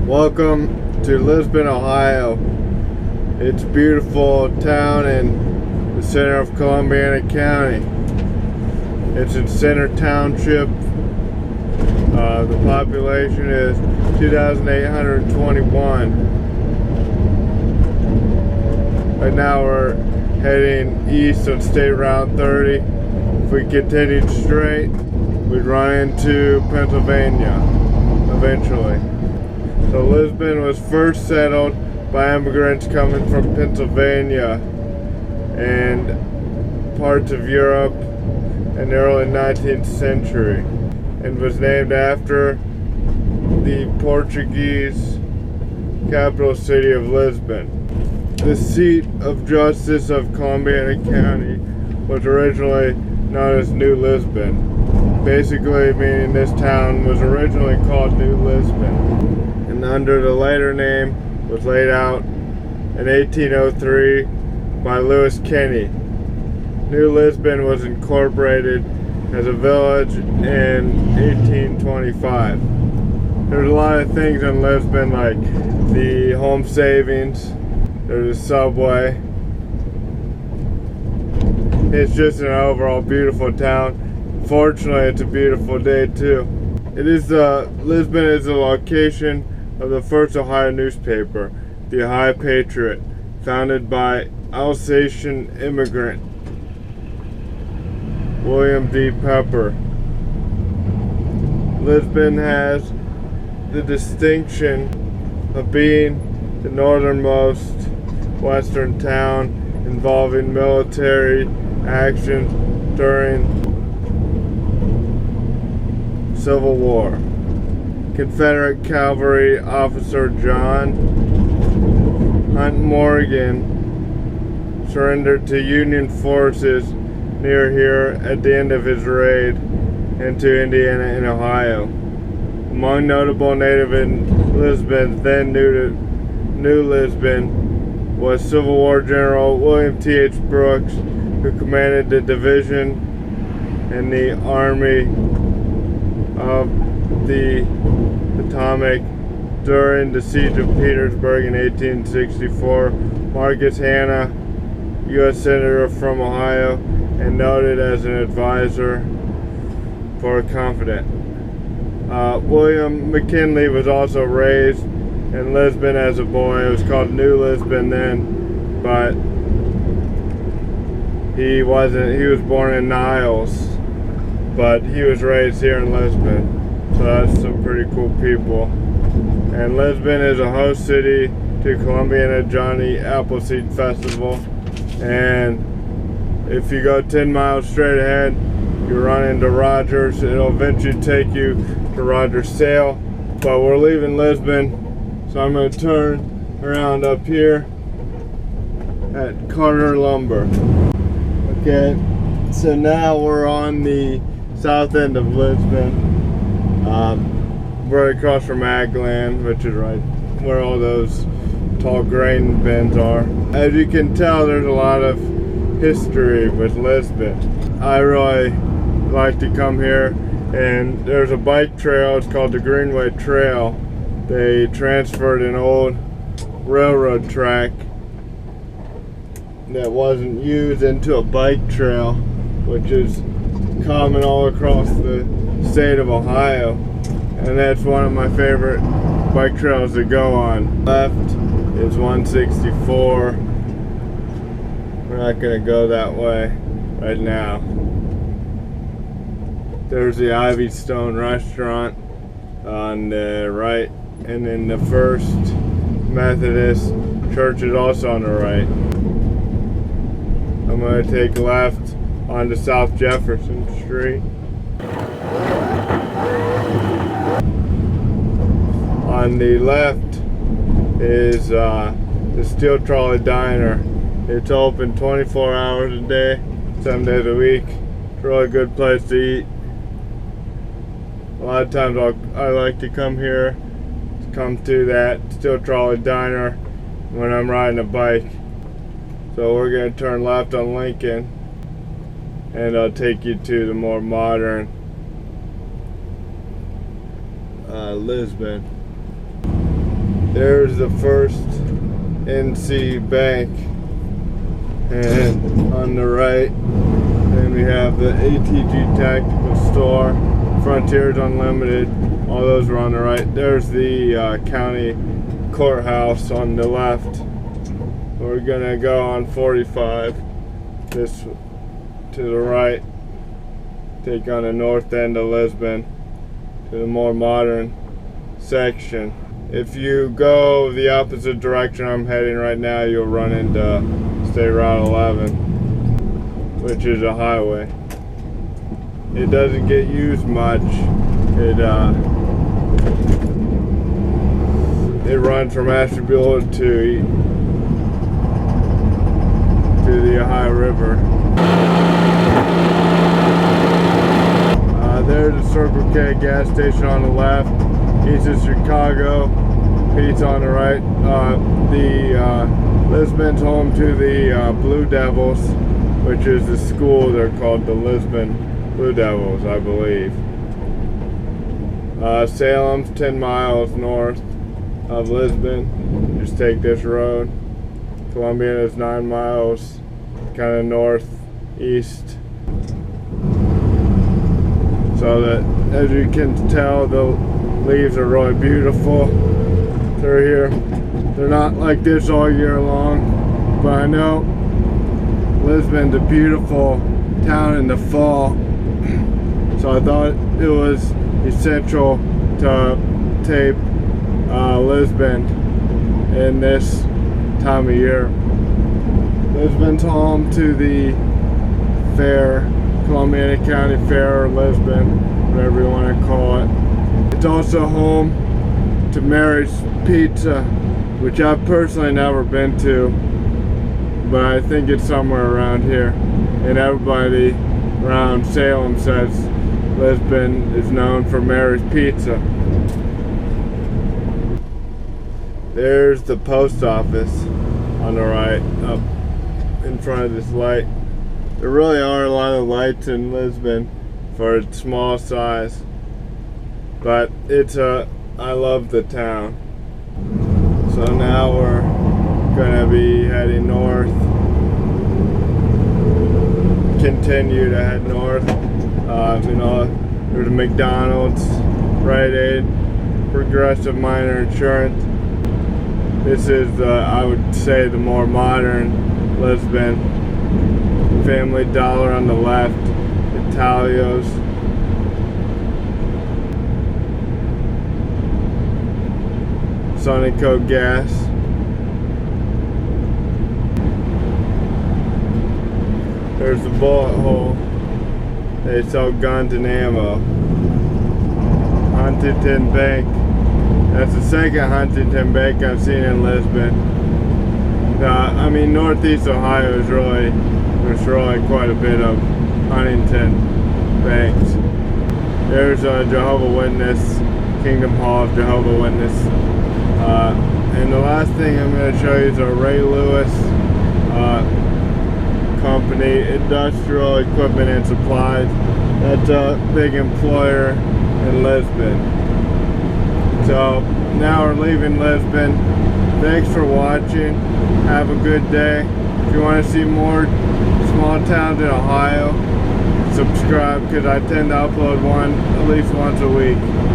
Welcome to Lisbon, Ohio. It's a beautiful town in the center of Columbiana County. It's in Center Township. The population is 2,821. Right now we're heading east on State Route 30. If we continued straight, we'd run into Pennsylvania eventually. So Lisbon was first settled by immigrants coming from Pennsylvania and parts of Europe in the early 19th century, and was named after the Portuguese capital city of Lisbon. The seat of justice of Columbiana County was originally known as New Lisbon, basically meaning this town was originally called New Lisbon, and under the later name was laid out in 1803 by Lewis Kenny. New Lisbon was incorporated as a village in 1825. There's a lot of things in Lisbon, like the home savings, there's a subway. It's just an overall beautiful town. Fortunately, it's a beautiful day too. Lisbon is the location of the first Ohio newspaper, the Ohio Patriot, founded by Alsatian immigrant William V. Pepper. Lisbon has the distinction of being the northernmost western town involving military actions during Civil War. Confederate cavalry officer John Hunt Morgan surrendered to Union forces near here at the end of his raid into Indiana and Ohio. Among notable native in Lisbon, then New Lisbon, was Civil War General William T.H. Brooks, who commanded the division in the Army of the Potomac during the Siege of Petersburg in 1864. Marcus Hanna, U.S. Senator from Ohio, and noted as an advisor for a confidant. William McKinley was also raised in Lisbon as a boy. It was called New Lisbon then, but he was born in Niles, but he was raised here in Lisbon. So that's some pretty cool people. And Lisbon is a host city to Columbiana Johnny Appleseed Festival. And if you go 10 miles straight ahead, you run into Rogers. It'll eventually take you to Rogers Sale. But we're leaving Lisbon, so I'm going to turn around up here at Carter Lumber. Okay, so now we're on the south end of Lisbon. Right across from Agland, which is right where all those tall grain bins are. As you can tell, there's a lot of history with Lisbon. I really like to come here, and there's a bike trail. It's called the Greenway Trail. They transferred an old railroad track that wasn't used into a bike trail, which is common all across the state of Ohio, and that's one of my favorite bike trails to go on. Left is 164. We're not going to go that way right now. There's the Ivy Stone restaurant on the right, and then the First Methodist Church is also on the right. I'm going to take left onto South Jefferson Street. On the left is the Steel Trolley Diner. It's open 24 hours a day, 7 days a week. It's a really good place to eat. A lot of times I like to come here, come to that Steel Trolley Diner when I'm riding a bike. So we're going to turn left on Lincoln, and I'll take you to the more modern Lisbon. There's the first NC Bank, and on the right, then we have the ATG Tactical Store, Frontiers Unlimited. All those are on the right. There's the county courthouse on the left. We're gonna go on 45 this to the right, take on the north end of Lisbon to the more modern section. If you go the opposite direction I'm heading right now, you'll run into State Route 11, which is a highway. It doesn't get used much. It runs from Ashtabula to the Ohio River. There's a Circle K gas station on the left. East of Chicago. Pete's on the right. Lisbon's home to the Blue Devils, which is the school. They're called the Lisbon Blue Devils, I believe. Salem's 10 miles north of Lisbon. Just take this road. Columbia is 9 miles kind of northeast. So that, as you can tell, the leaves are really beautiful. They're here. They're not like this all year long, but I know Lisbon's a beautiful town in the fall. So I thought it was essential to tape Lisbon in this time of year. Lisbon's home to the fair, Columbia County Fair, or Lisbon, whatever you want to call it. It's also home to Mary's Pizza, which I've personally never been to, but I think it's somewhere around here. And everybody around Salem says Lisbon is known for Mary's Pizza. There's the post office on the right, up in front of this light. There really are a lot of lights in Lisbon for its small size, but I love the town. So now we're gonna be heading north, continue to head north. There's a McDonald's, Rite Aid, Progressive Minor Insurance. This is, I would say, the more modern Lisbon. Family Dollar on the left, Italio's. Sonico Gas. There's the bullet hole. They sell guns and ammo. Huntington Bank. That's the second Huntington Bank I've seen in Lisbon. I mean, Northeast Ohio is there's really quite a bit of Huntington banks. There's a Jehovah's Witness, Kingdom Hall of Jehovah's Witness. And the last thing I'm going to show you is a Ray Lewis company, Industrial Equipment and Supplies. That's a big employer in Lisbon. So now we're leaving Lisbon. Thanks for watching. Have a good day. If you want to see more small towns in Ohio, subscribe, because I tend to upload one at least once a week.